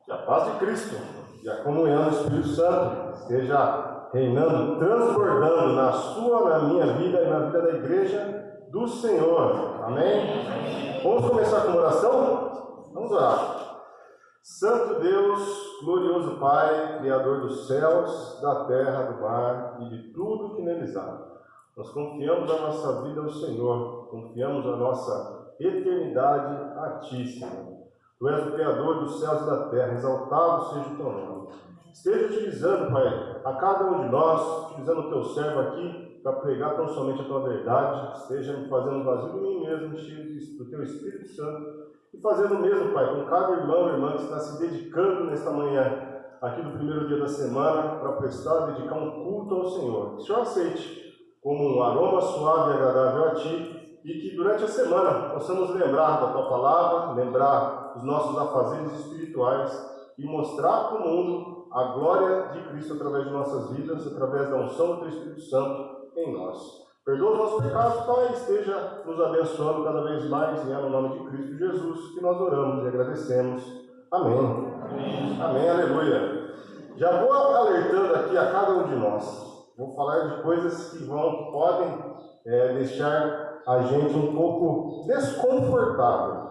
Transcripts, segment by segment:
Que a paz de Cristo e a comunhão do Espírito Santo esteja reinando, transbordando na sua, na minha vida e na vida da igreja do Senhor. Amém? Vamos começar com uma oração? Vamos orar. Santo Deus, glorioso Pai, Criador dos céus, da terra, do mar e de tudo que neles há. Nós confiamos a nossa vida ao Senhor, confiamos a nossa eternidade a Ti, Senhor. Tu és o Criador dos céus e da terra, exaltado seja o Teu nome. Esteja utilizando, Pai, a cada um de nós, utilizando o Teu servo aqui, para pregar tão somente a Tua verdade, esteja me fazendo vazio de mim mesmo, cheio do Teu Espírito Santo, e fazendo o mesmo, Pai, com cada irmão e irmã que está se dedicando nesta manhã, aqui no primeiro dia da semana, para prestar, dedicar um culto ao Senhor. Que o Senhor aceite como um aroma suave e agradável a Ti, e que durante a semana possamos lembrar da Tua palavra, lembrar dos nossos afazeres espirituais e mostrar para o mundo a glória de Cristo através de nossas vidas, através da unção do Teu Espírito Santo em nós. Perdoa os nossos pecados, Pai, esteja nos abençoando cada vez mais, e é no nome de Cristo Jesus que nós oramos e agradecemos. Amém. Amém. Amém. Aleluia. Já vou alertando aqui a cada um de nós. Vou falar de coisas que podem deixar a gente um pouco desconfortável.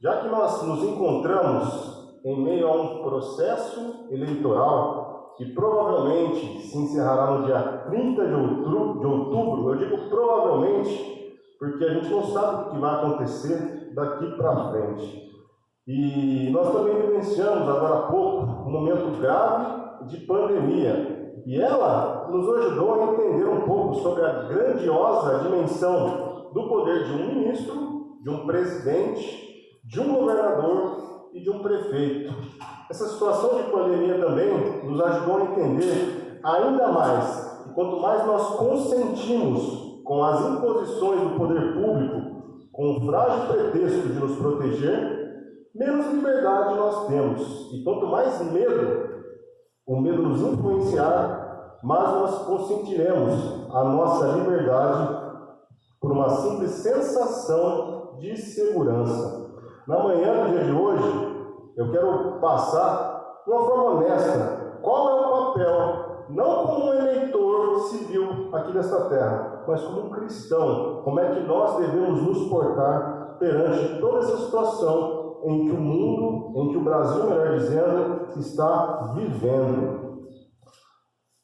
Já que nós nos encontramos em meio a um processo eleitoral que provavelmente se encerrará no dia 30 de outubro, eu digo provavelmente, porque a gente não sabe o que vai acontecer daqui para frente. E nós também vivenciamos agora há pouco um momento grave de pandemia. E ela nos ajudou a entender um pouco sobre a grandiosa dimensão do poder de um ministro, de um presidente, de um governador e de um prefeito. Essa situação de pandemia também nos ajudou a entender ainda mais que quanto mais nós consentimos com as imposições do poder público, com o frágil pretexto de nos proteger, menos liberdade nós temos. E quanto mais o medo nos influenciar, mas nós consentiremos a nossa liberdade por uma simples sensação de segurança. Na manhã do dia de hoje, eu quero passar de uma forma honesta qual é o papel, não como um eleitor civil aqui nesta terra, mas como um cristão, como é que nós devemos nos portar perante toda essa situação em que o mundo, em que o Brasil, melhor dizendo, está vivendo.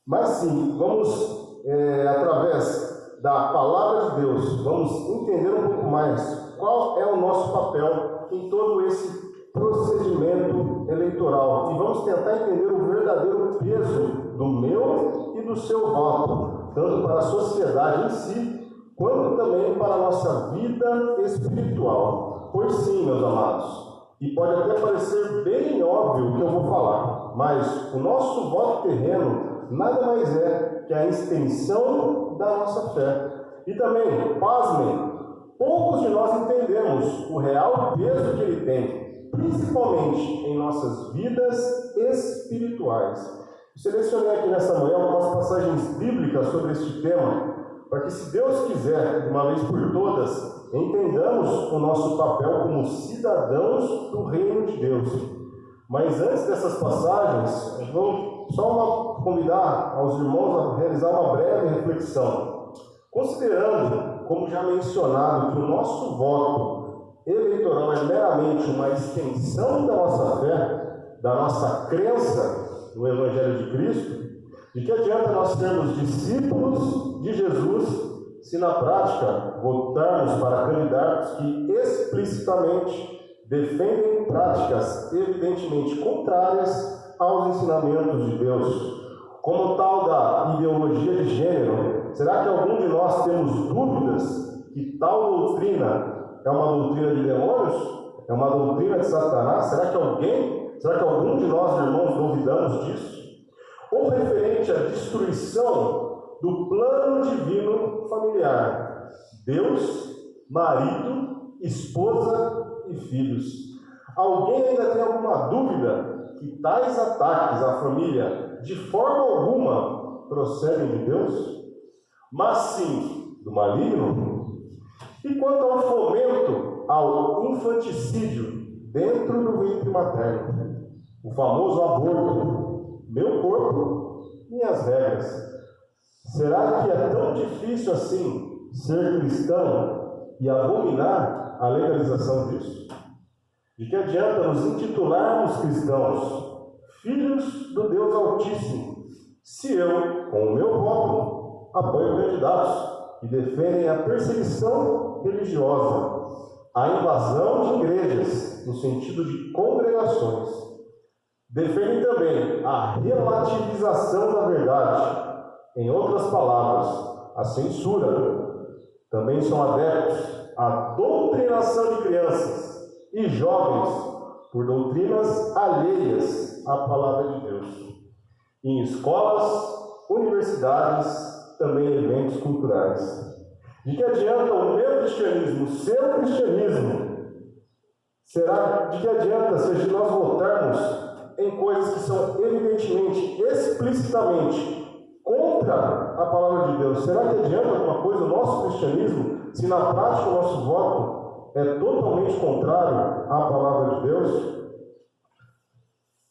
Mas sim, vamos, através da palavra de Deus, vamos entender um pouco mais qual é o nosso papel em todo esse procedimento eleitoral. E vamos tentar entender o verdadeiro peso do meu e do seu voto, tanto para a sociedade em si, quanto também para a nossa vida espiritual. Pois sim, meus amados, e pode até parecer bem óbvio o que eu vou falar, mas o nosso voto terreno nada mais é que a extensão da nossa fé. E também, pasmem, poucos de nós entendemos o real peso que ele tem, principalmente em nossas vidas espirituais. Eu selecionei aqui nesta manhã algumas passagens bíblicas sobre este tema, para que, se Deus quiser, de uma vez por todas, entendamos o nosso papel como cidadãos do reino de Deus. Mas antes dessas passagens, eu vou só convidar aos irmãos a realizar uma breve reflexão. Considerando, como já mencionado, que o nosso voto eleitoral é meramente uma extensão da nossa fé, da nossa crença no Evangelho de Cristo, de que adianta nós sermos discípulos de Jesus se na prática votarmos para candidatos que explicitamente defendem práticas evidentemente contrárias aos ensinamentos de Deus, como tal da ideologia de gênero? Será que algum de nós temos dúvidas que tal doutrina é uma doutrina de demônios? É uma doutrina de Satanás? Será que algum de nós, irmãos, duvidamos disso? Ou referente à destruição do plano divino familiar? Deus, marido, esposa e filhos. Alguém ainda tem alguma dúvida que tais ataques à família, de forma alguma, procedem de Deus? Mas sim do maligno? E quanto ao fomento ao infanticídio dentro do ventre materno? O famoso aborto. Meu corpo, minhas regras. Será que é tão difícil assim ser cristão e abominar a legalização disso? De que adianta nos intitularmos cristãos, filhos do Deus Altíssimo, se eu, com o meu voto, apoio candidatos que defendem a perseguição religiosa, a invasão de igrejas, no sentido de congregações, defendem também a relativização da verdade, em outras palavras, a censura. Também são adeptos à doutrinação de crianças e jovens por doutrinas alheias à palavra de Deus. Em escolas, universidades, também eventos culturais. De que adianta o meu cristianismo, o seu cristianismo? Será de que adianta se nós votarmos em coisas que são evidentemente, explicitamente contra a palavra de Deus? Será que adianta alguma coisa o nosso cristianismo, se na prática o nosso voto é totalmente contrário à palavra de Deus?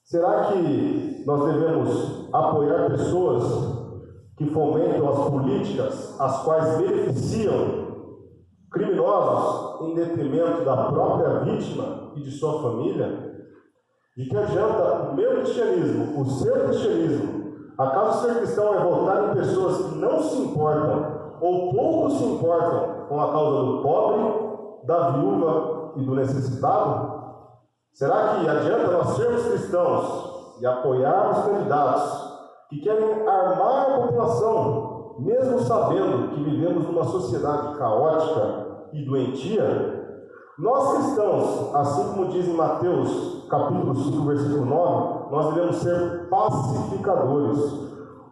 Será que nós devemos apoiar pessoas que fomentam as políticas as quais beneficiam criminosos em detrimento da própria vítima e de sua família? De que adianta o meu cristianismo, o seu cristianismo, acaso ser cristão é votar em pessoas que não se importam ou pouco se importam com a causa do pobre, da viúva e do necessitado? Será que adianta nós sermos cristãos e apoiarmos candidatos que querem armar a população, mesmo sabendo que vivemos numa sociedade caótica e doentia? Nós cristãos, assim como diz em Mateus, capítulo 5, versículo 9, nós devemos ser pacificadores,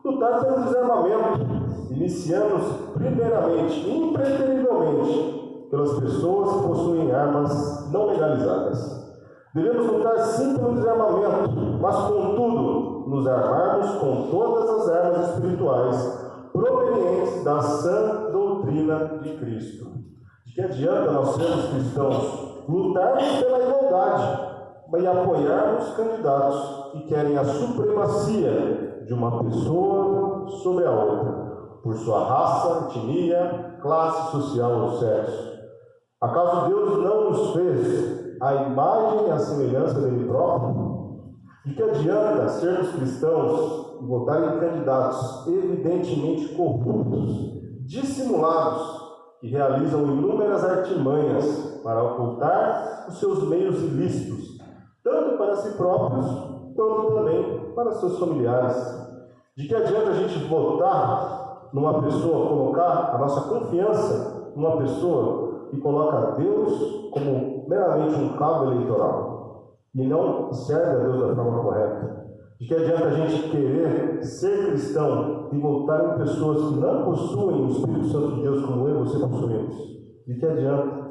lutar pelo desarmamento, iniciando primeiramente, impreterivelmente, pelas pessoas que possuem armas não legalizadas. Devemos lutar sim pelo desarmamento, mas contudo, nos armarmos com todas as armas espirituais provenientes da sã doutrina de Cristo. De que adianta nós sermos cristãos, lutarmos pela igualdade e apoiarmos candidatos que querem a supremacia de uma pessoa sobre a outra, por sua raça, etnia, classe social ou sexo? Acaso Deus não nos fez a imagem e a semelhança dele próprio? De que adianta sermos cristãos e votar em candidatos evidentemente corruptos, dissimulados, que realizam inúmeras artimanhas para ocultar os seus meios ilícitos, tanto para si próprios, quanto também para seus familiares? De que adianta a gente votar numa pessoa, colocar a nossa confiança numa pessoa que coloca Deus como meramente um cabo eleitoral e não serve a Deus da forma correta? De que adianta a gente querer ser cristão e votar em pessoas que não possuem o Espírito Santo de Deus como eu e você possuímos? De que adianta?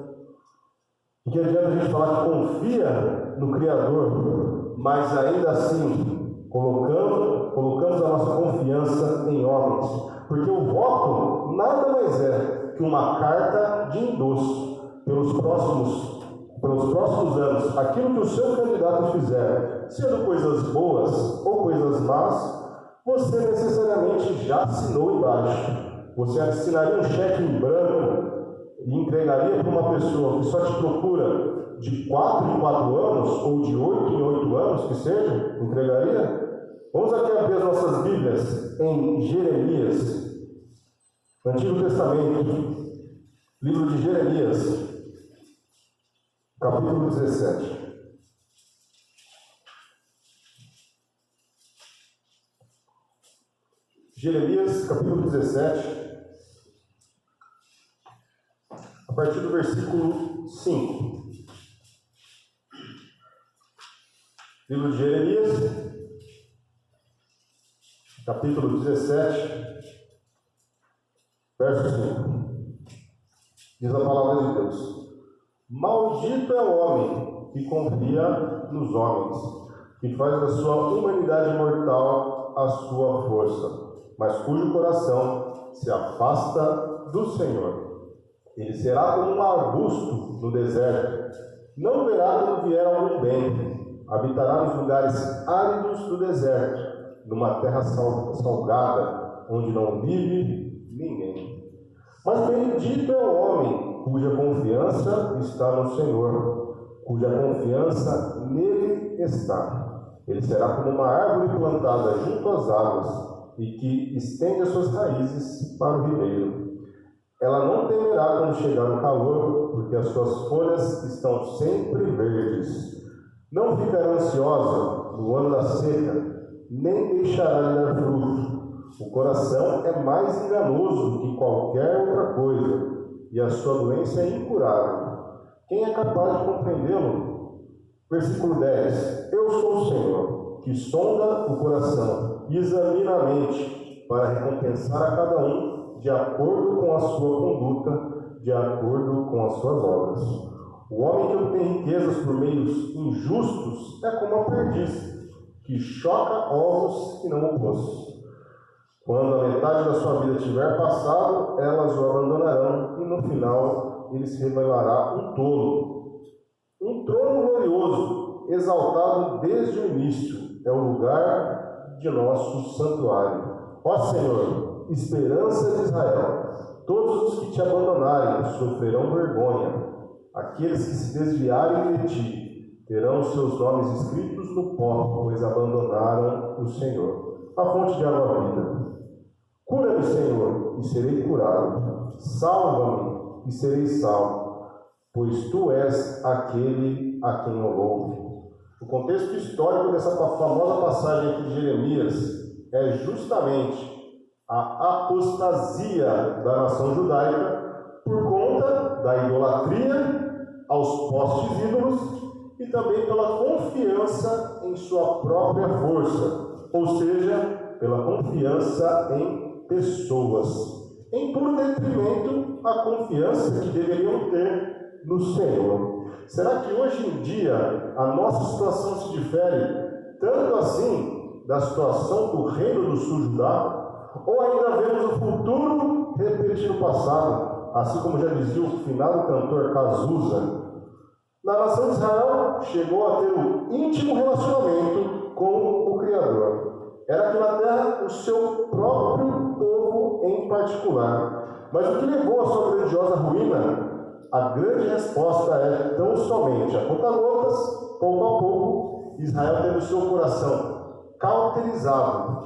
De que adianta a gente falar que confia no Criador, mas ainda assim colocamos a nossa confiança em homens? Porque o voto nada mais é que uma carta de endosso pelos próximos anos. Aquilo que o seu candidato fizer, sendo coisas boas ou coisas más, você necessariamente já assinou embaixo. Você assinaria um cheque em branco e entregaria para uma pessoa que só te procura de 4 em 4 anos, ou de 8 em 8 anos, que seja? Entregaria? Vamos aqui abrir as nossas Bíblias em Jeremias, Antigo Testamento, livro de Jeremias, capítulo 17. Jeremias, capítulo 17, a partir do versículo 5. Livro de Jeremias, capítulo 17, verso 5. Diz a palavra de Deus: Maldito é o homem que confia nos homens, que faz da sua humanidade mortal a sua força, mas cujo coração se afasta do Senhor. Ele será como um arbusto no deserto, não verá quando vier algum bem, habitará nos lugares áridos do deserto, numa terra salgada, onde não vive ninguém. Mas bendito é o homem cuja confiança está no Senhor, cuja confiança nele está. Ele será como uma árvore plantada junto às águas e que estende as suas raízes para o ribeiro. Ela não temerá quando chegar o calor, porque as suas folhas estão sempre verdes. Não ficará ansiosa no ano da seca, nem deixará de dar fruto. O coração é mais enganoso que qualquer outra coisa, e a sua doença é incurável. Quem é capaz de compreendê-lo? Versículo 10. Eu sou o Senhor, que sonda o coração e examina a mente, para recompensar a cada um de acordo com a sua conduta, de acordo com as suas obras. O homem que obtém riquezas por meios injustos é como a perdiz, que choca ovos que não o pôs. Quando a metade da sua vida tiver passado, elas o abandonarão, e no final ele se revelará um tolo. Um trono glorioso, exaltado desde o início, é o lugar de nosso santuário. Ó Senhor, esperança de Israel, todos os que te abandonarem sofrerão vergonha. Aqueles que se desviarem de ti terão seus nomes escritos no pó, pois abandonaram o Senhor, a fonte de água-vida. Cura-me, Senhor, e serei curado. Salva-me e serei salvo, pois tu és aquele a quem eu louvo. O contexto histórico dessa famosa passagem aqui de Jeremias é justamente a apostasia da nação judaica por conta da idolatria aos postes ídolos e também pela confiança em sua própria força, ou seja, pela confiança em pessoas, em puro detrimento à confiança que deveriam ter no Senhor. Será que hoje em dia a nossa situação se difere tanto assim da situação do reino do sul Judá? Ou ainda vemos o futuro repetir o passado, assim como já dizia o finado cantor Cazuza? Na nação de Israel chegou a ter um íntimo relacionamento com o Criador. Era aqui na terra o seu próprio povo em particular. Mas o que levou à sua grandiosa ruína? A grande resposta é tão somente a conta-gotas, pouco a pouco, Israel teve o seu coração cauterizado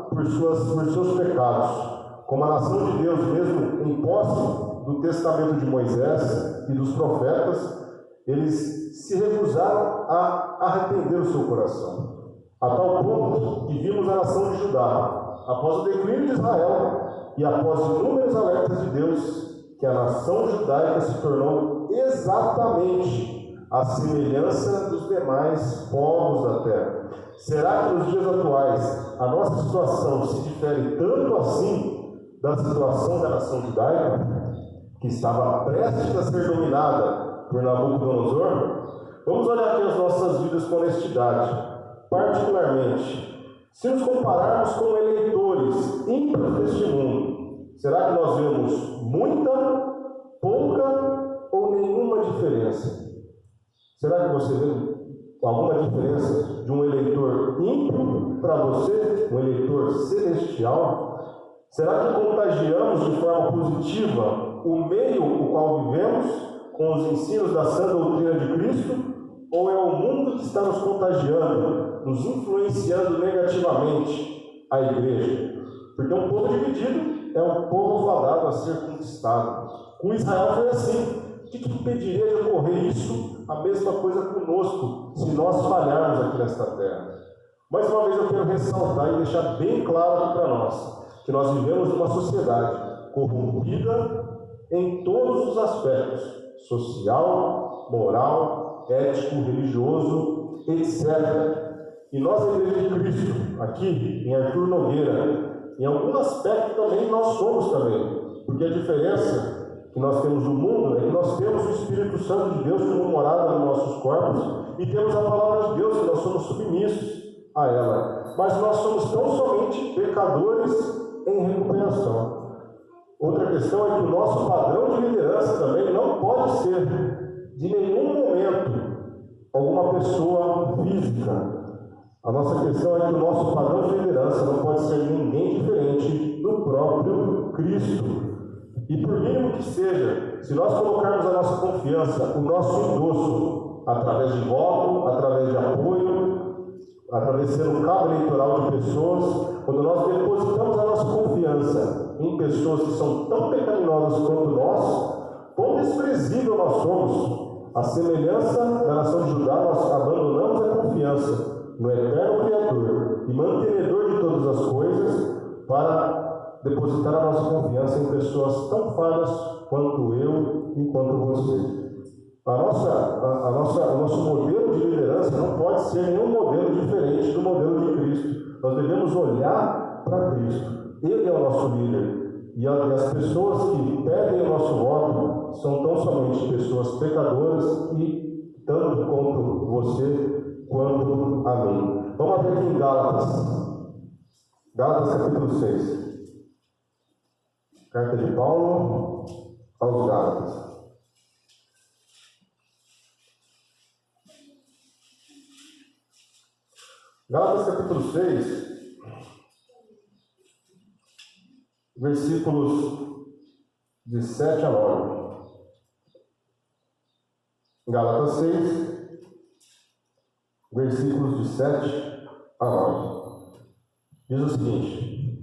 por seus pecados. Como a nação de Deus, mesmo em posse do testamento de Moisés e dos profetas, eles se recusaram a arrepender o seu coração. A tal ponto que vimos a nação de Judá, após o declínio de Israel e após inúmeros alertas de Deus, que a nação judaica se tornou exatamente a semelhança dos demais povos da terra. Será que nos dias atuais a nossa situação se difere tanto assim da situação da nação judaica, que estava prestes a ser dominada por Nabucodonosor? Vamos olhar aqui as nossas vidas com honestidade. Particularmente, se nos compararmos com eleitores ímpios deste mundo, será que nós vemos muita, pouca ou nenhuma diferença? Será que você vê alguma diferença de um eleitor ímpio para você, um eleitor celestial? Será que contagiamos de forma positiva o meio no qual vivemos com os ensinos da sã doutrina de Cristo? Ou é o mundo que está nos contagiando, nos influenciando negativamente a igreja? Porque um povo dividido é um povo fadado a ser conquistado. Com Israel foi assim. O que impediria de ocorrer isso? A mesma coisa conosco, se nós falharmos aqui nesta terra. Mais uma vez eu quero ressaltar e deixar bem claro aqui para nós, que nós vivemos numa sociedade corrompida em todos os aspectos, social, moral, ético, religioso, etc. E nós, a Igreja de Cristo, aqui em Arthur Nogueira, em algum aspecto também nós somos também, porque a diferença que nós temos no mundo é que nós temos o Espírito Santo de Deus como morada nos nossos corpos e temos a palavra de Deus, que nós somos submissos a ela. Mas nós somos tão somente pecadores em recuperação. Outra questão é que o nosso padrão de liderança também não pode ser, de nenhum momento, alguma pessoa física. A nossa questão é que o nosso padrão de liderança não pode ser ninguém diferente do próprio Cristo. E por mínimo que seja, se nós colocarmos a nossa confiança, o nosso endosso, através de voto, através de apoio, através de ser um cabo eleitoral de pessoas, quando nós depositamos a nossa confiança em pessoas que são tão pecaminosas quanto nós, quão desprezível nós somos. A semelhança da nação de Judá, nós abandonamos a confiança no eterno Criador e mantenedor de todas as coisas para depositar a nossa confiança em pessoas tão falhas quanto eu e quanto você. O nosso modelo de liderança não pode ser nenhum modelo diferente do modelo de Cristo. Nós devemos olhar para Cristo. Ele é o nosso líder. E as pessoas que pedem o nosso voto são tão somente pessoas pecadoras e tanto quanto você, quanto a mim. Vamos abrir aqui em Gálatas. Gálatas capítulo 6. Carta de Paulo aos Gálatas. Gálatas capítulo 6, versículos de 7 a 9. Gálatas 6, versículos de 7 a 9. Diz o seguinte: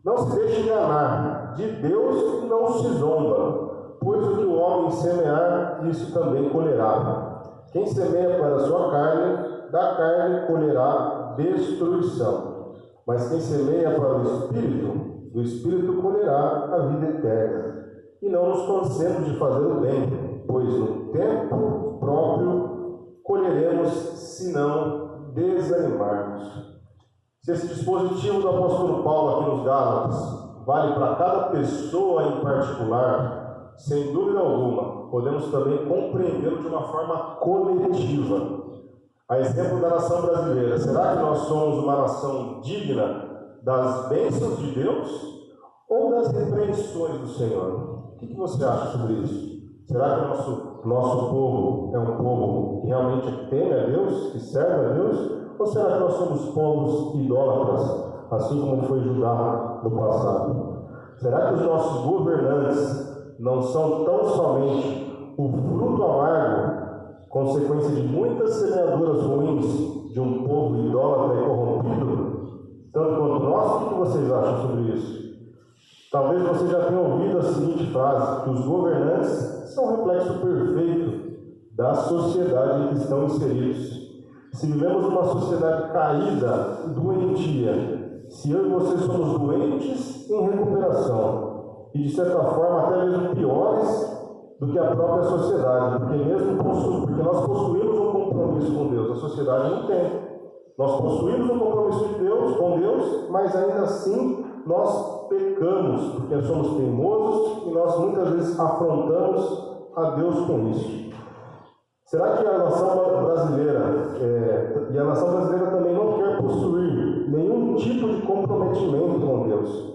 não se deixe enganar, de Deus não se zomba, pois o que o homem semear, isso também colherá. Quem semeia para a sua carne, da carne colherá destruição. Mas quem semeia para o Espírito, do Espírito colherá a vida eterna. E não nos cansemos de fazer o bem, pois no tempo próprio colheremos, se não desanimarmos. Se esse dispositivo do apóstolo Paulo aqui nos Gálatas vale para cada pessoa em particular, sem dúvida alguma, podemos também compreendê-lo de uma forma coletiva. A exemplo da nação brasileira, será que nós somos uma nação digna das bênçãos de Deus ou das repreensões do Senhor? O que você acha sobre isso? Será que o nosso povo é um povo que realmente teme a Deus, que serve a Deus? Ou será que nós somos povos idólatras, assim como foi Judá no passado? Será que os nossos governantes não são tão somente o fruto amargo, consequência de muitas semeaduras ruins de um povo idólatra e corrompido, tanto quanto nós? O que vocês acham sobre isso? Talvez você já tenha ouvido a seguinte frase, que os governantes são um reflexo perfeito da sociedade em que estão inseridos. Se vivemos numa sociedade caída, doentia, se eu e você somos doentes em recuperação, e de certa forma até mesmo piores do que a própria sociedade, porque nós possuímos um compromisso com Deus, a sociedade não tem. Nós possuímos um compromisso com Deus, mas ainda assim nós pecamos, porque somos teimosos e nós muitas vezes afrontamos a Deus com isso. Será que a nação brasileira, e a nação brasileira também não quer possuir nenhum tipo de comprometimento com Deus?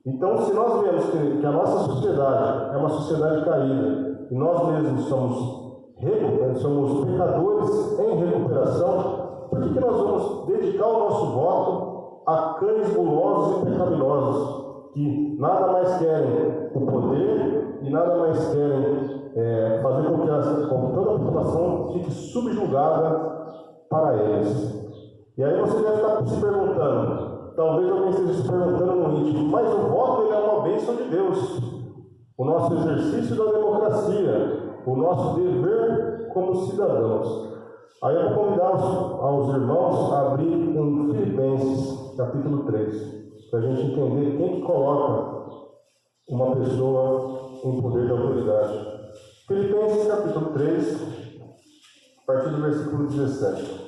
Então, se nós vemos que a nossa sociedade é uma sociedade caída, e nós mesmos somos pecadores em recuperação, por que nós vamos dedicar o nosso voto a cães gulosos e pecaminosos, que nada mais querem o poder e nada mais querem fazer com que toda a população fique subjugada para eles? E aí você deve estar se perguntando, talvez alguém esteja se perguntando no íntimo, mas o voto ele é uma bênção de Deus, o nosso exercício da democracia, o nosso dever como cidadãos. Aí eu vou convidar aos irmãos a abrir em Filipenses, capítulo 3, para a gente entender quem que coloca uma pessoa em poder de autoridade. Filipenses, capítulo 3, a partir do versículo 17.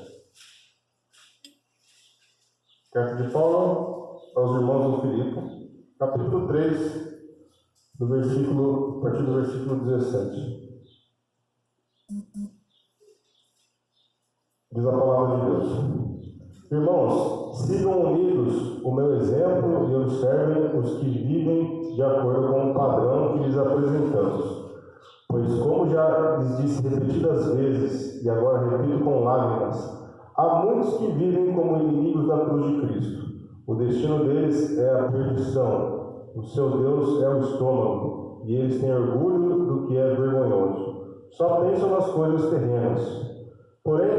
Carta de Paulo aos irmãos do Filipe, capítulo 3, a partir do versículo 17. Diz a palavra de Deus: irmãos, sigam unidos o meu exemplo e observem os que vivem de acordo com o padrão que lhes apresentamos. Pois, como já lhes disse repetidas vezes, e agora repito com lágrimas, há muitos que vivem como inimigos da cruz de Cristo. O destino deles é a perdição, o seu Deus é o estômago, e eles têm orgulho do que é vergonhoso. Só pensam nas coisas terrenas. Porém,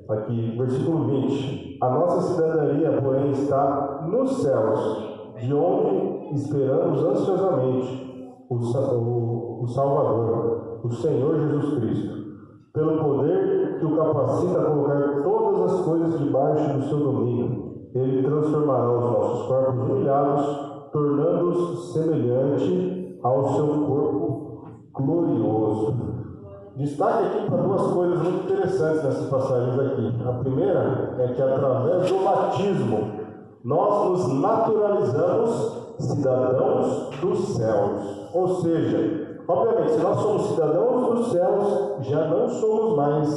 aqui, versículo 20, a nossa cidadania, porém, está nos céus, de onde esperamos ansiosamente o Salvador, o Senhor Jesus Cristo, pelo poder que o capacita a colocar todas as coisas debaixo do seu domínio. Ele transformará os nossos corpos humilhados, tornando-os semelhante ao seu corpo glorioso. Destaque aqui para duas coisas muito interessantes nessas passagens aqui. A primeira é que através do batismo nós nos naturalizamos cidadãos dos céus. Ou seja, obviamente, se nós somos cidadãos dos céus, já não somos mais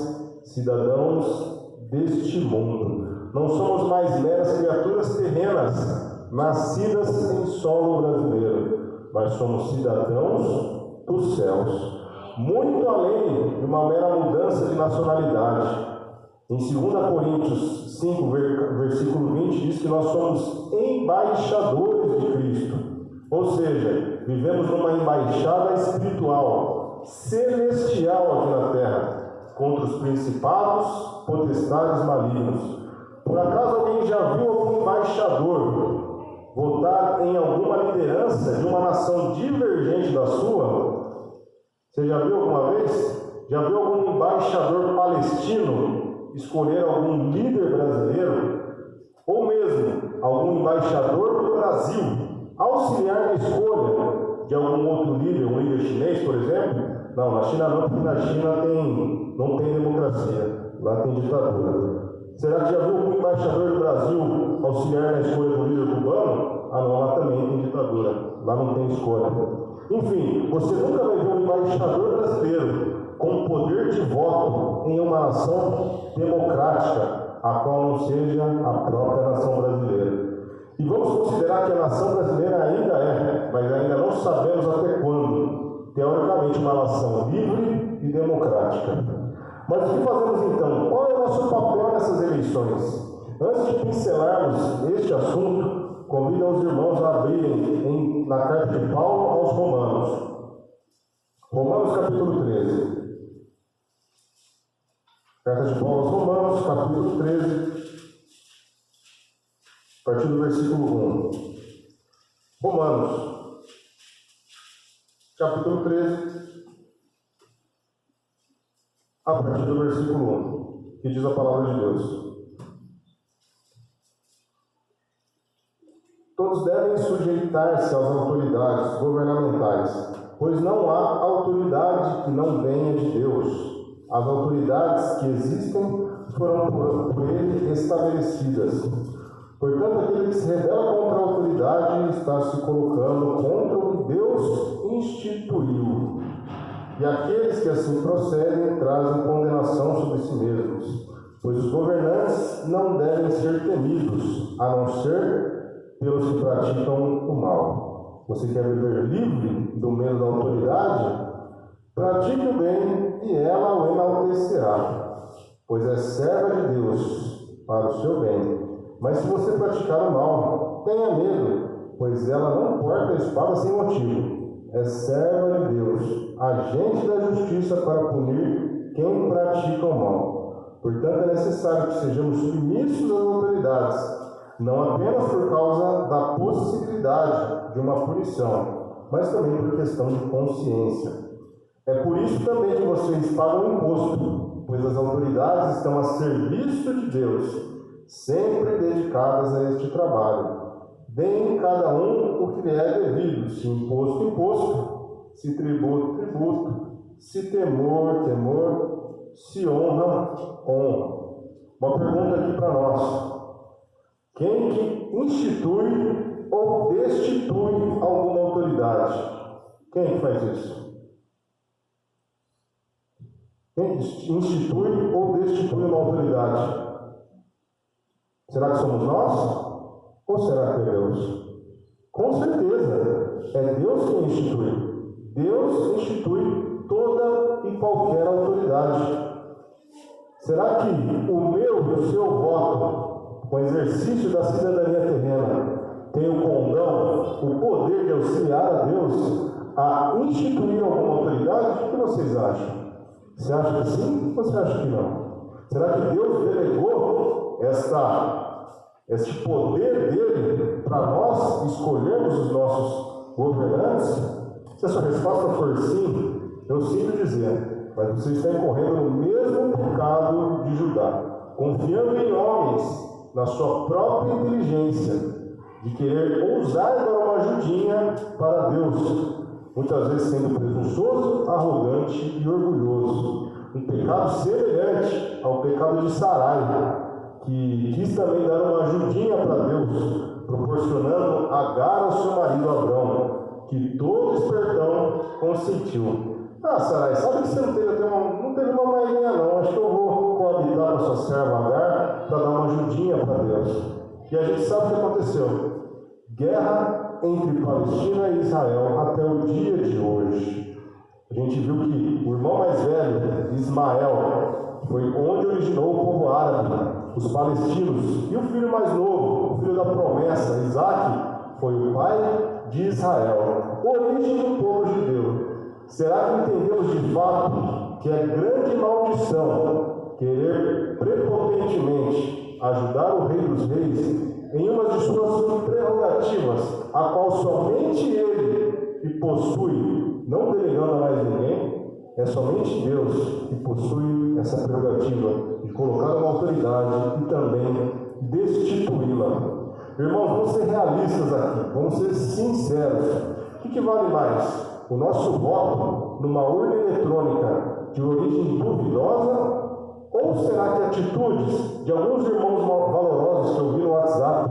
cidadãos deste mundo. Não somos mais meras criaturas terrenas, nascidas em solo brasileiro. Mas somos cidadãos dos céus. Muito além de uma mera mudança de nacionalidade. Em 2 Coríntios 5, versículo 20, diz que nós somos embaixadores de Cristo. Ou seja, vivemos numa embaixada espiritual, celestial aqui na terra, contra os principados, potestades malignos. Por acaso alguém já viu algum embaixador votar em alguma liderança de uma nação divergente da sua? Você já viu alguma vez? Já viu algum embaixador palestino escolher algum líder brasileiro? Ou mesmo algum embaixador do Brasil auxiliar na escolha de algum outro líder, um líder chinês, por exemplo? Não, na China não, porque na China não tem democracia, lá tem ditadura. Será que já viu algum embaixador do Brasil auxiliar na escolha do líder cubano? Ah não, lá também tem ditadura, lá não tem escolha. Enfim, você nunca vai ver um embaixador brasileiro com poder de voto em uma nação democrática, a qual não seja a própria nação brasileira. E vamos considerar que a nação brasileira ainda é, mas ainda não sabemos até quando, teoricamente, uma nação livre e democrática. Mas o que fazemos então? Qual é o nosso papel nessas eleições? Antes de pincelarmos este assunto, convido os irmãos a abrirem na carta de Paulo aos Romanos. Romanos capítulo 13. Carta de Paulo aos Romanos, capítulo 13, a partir do versículo 1. Romanos, capítulo 13, a partir do versículo 1, que diz a palavra de Deus. Todos devem sujeitar-se às autoridades governamentais, pois não há autoridade que não venha de Deus. As autoridades que existem foram por ele estabelecidas. Portanto, aquele que se rebela contra a autoridade está se colocando contra o que Deus instituiu. E aqueles que assim procedem trazem condenação sobre si mesmos, pois os governantes não devem ser temidos, a não ser pelos que praticam o mal. Você quer viver livre do medo da autoridade? Pratique o bem e ela o enaltecerá, pois é serva de Deus para o seu bem. Mas se você praticar o mal, tenha medo, pois ela não porta a espada sem motivo. É serva de Deus, agente da justiça para punir quem pratica o mal. Portanto, é necessário que sejamos submissos às autoridades, não apenas por causa da possibilidade de uma punição, mas também por questão de consciência. É por isso também que vocês pagam imposto, pois as autoridades estão a serviço de Deus, sempre dedicadas a este trabalho. Deem cada um o que lhe é devido, se imposto, imposto, se tributo, tributo, se temor, temor, se honra, honra. Uma pergunta aqui para nós. Quem que institui ou destitui alguma autoridade? Quem que faz isso? Quem institui ou destitui uma autoridade? Será que somos nós? Ou será que é Deus? Com certeza, é Deus quem institui. Deus institui toda e qualquer autoridade. Será que o meu e o seu voto, com o exercício da cidadania terrena, tem o condão, o poder de auxiliar a Deus a instituir alguma autoridade? O que vocês acham? Você acha que sim ou você acha que não? Será que Deus delegou este poder dele para nós escolhermos os nossos governantes? Se a sua resposta for sim, eu sinto dizer, mas você está incorrendo no mesmo pecado de Judá, confiando em homens, na sua própria inteligência, de querer ousar dar uma ajudinha para Deus, muitas vezes sendo presunçoso, arrogante e orgulhoso. Um pecado semelhante ao pecado de Sarai, que quis também dar uma ajudinha para Deus, proporcionando Agar ao seu marido Abrão, que todo espertão consentiu. Ah, Sarai, sabe que você não teve uma moedinha não, acho que eu vou coabitar com a sua serva Agar para dar uma ajudinha para Deus. E a gente sabe o que aconteceu. Guerra entre Palestina e Israel até o dia de hoje. A gente viu que o irmão mais velho, Ismael, foi onde originou o povo árabe, os palestinos, e o filho mais novo, o filho da promessa, Isaac, foi o pai de Israel, origem do povo judeu. Será que entendemos de fato que é grande maldição querer prepotentemente ajudar o Rei dos Reis em uma de suas prerrogativas, a qual somente ele que possui, não delegando a mais ninguém? É somente Deus que possui essa prerrogativa de colocar uma autoridade e também destituí-la. Irmãos, vamos ser realistas aqui, vamos ser sinceros. O que vale mais? O nosso voto numa urna eletrônica de origem duvidosa? Ou será que atitudes de alguns irmãos valorosos que eu vi no WhatsApp,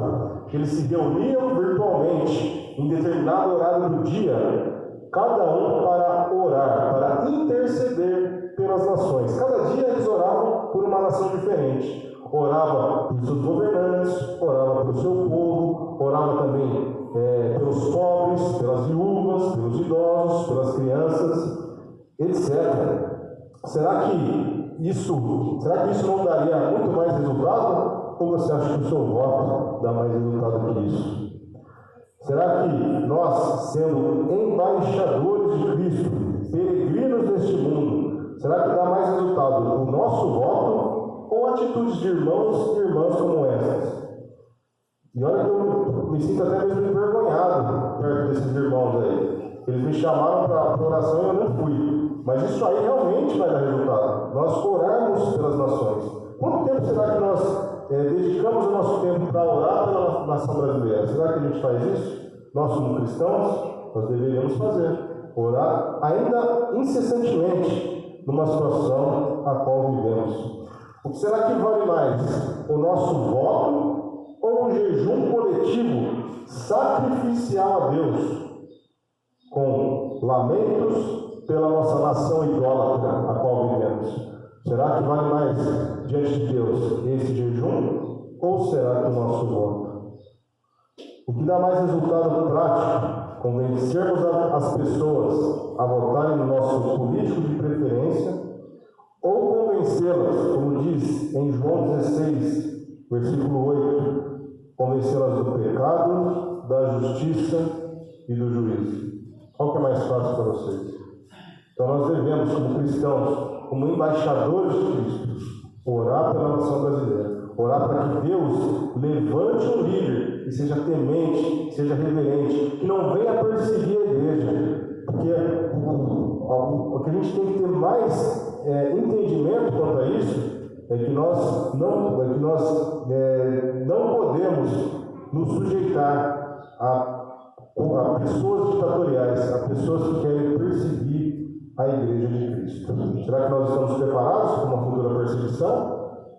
que eles se reuniam virtualmente em determinado horário do dia, cada um para orar, para interceder pelas nações? Cada dia eles oravam por uma nação diferente. Orava pelos seus governantes, orava pelo seu povo, orava também pelos pobres, pelas viúvas, pelos idosos, pelas crianças, etc. Será que isso não daria muito mais resultado? Ou você acha que o seu voto dá mais resultado que isso? Será que nós, sendo embaixadores de Cristo, peregrinos neste mundo, será que dá mais resultado o nosso voto ou atitudes de irmãos e irmãs como essas? E olha que eu me sinto até mesmo envergonhado perto desses irmãos aí. Eles me chamaram para oração e eu não fui. Mas isso aí realmente vai dar resultado. Nós orarmos pelas nações. Quanto tempo será que nós dedicamos o nosso tempo para orar pela nação brasileira? Será que a gente faz isso? Nós, como cristãos, nós deveríamos fazer. Orar ainda incessantemente numa situação a qual vivemos. O que será que vale mais? O nosso voto ou um jejum coletivo sacrificial a Deus, com lamentos pela nossa nação idólatra a qual vivemos? Será que vale mais diante de Deus esse jejum ou será que o nosso voto? O que dá mais resultado prático? Convencermos as pessoas a votarem no nosso político de preferência ou convencê-las, como diz em João 16, versículo 8, convencê-las do pecado, da justiça e do juízo? Qual que é mais fácil para vocês? Então nós devemos, como cristãos, como embaixadores de Cristo, orar pela nação brasileira, orar para que Deus levante um líder que seja temente, que seja reverente, que não venha perseguir a igreja, porque o que a gente tem que ter mais entendimento quanto a isso é que nós não podemos nos sujeitar a pessoas ditatoriais, a pessoas que querem perseguir a igreja de Cristo. Será que nós estamos preparados para uma futura perseguição?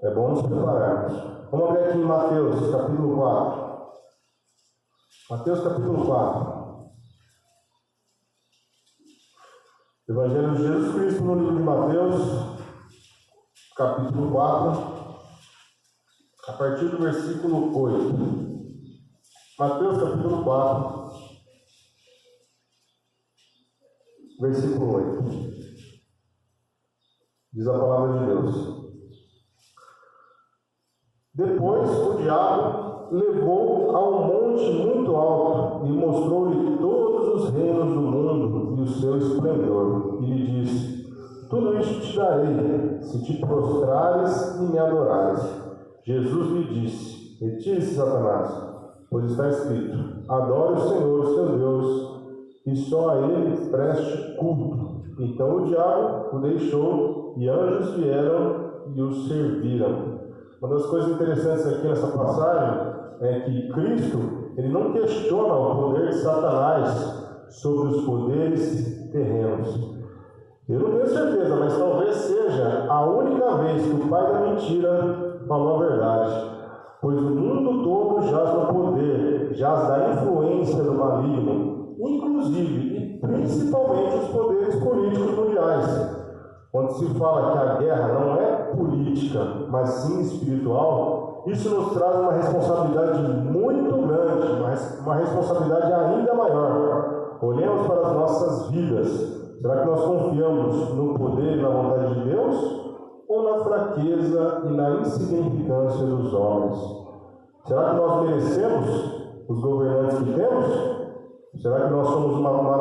É bom nos prepararmos. Vamos abrir aqui em Mateus, capítulo 4. Mateus, capítulo 4. Evangelho de Jesus Cristo no livro de Mateus, capítulo 4, a partir do versículo 8. Mateus, capítulo 4, versículo 8. Diz a palavra de Deus. Depois o diabo levou a um monte muito alto e mostrou-lhe todos os reinos do mundo e o seu esplendor. E lhe disse: tudo isto te darei, se te prostrares e me adorares. Jesus lhe disse: retire-se, Satanás, pois está escrito: adore o Senhor, o seu Deus, e só a ele preste culto. Então o diabo o deixou, e anjos vieram e o serviram. Uma das coisas interessantes aqui nessa passagem é que Cristo, ele não questiona o poder de Satanás sobre os poderes terrenos. Eu não tenho certeza, mas talvez seja a única vez que o pai da mentira falou a verdade. Pois o mundo todo jaz no poder, jaz da influência do maligno, inclusive e principalmente os poderes políticos mundiais. Quando se fala que a guerra não é política, mas sim espiritual, isso nos traz uma responsabilidade muito grande, uma responsabilidade ainda maior. Olhemos para as nossas vidas. Será que nós confiamos no poder e na vontade de Deus? Ou na fraqueza e na insignificância dos homens? Será que nós merecemos os governantes que temos? Será que nós somos uma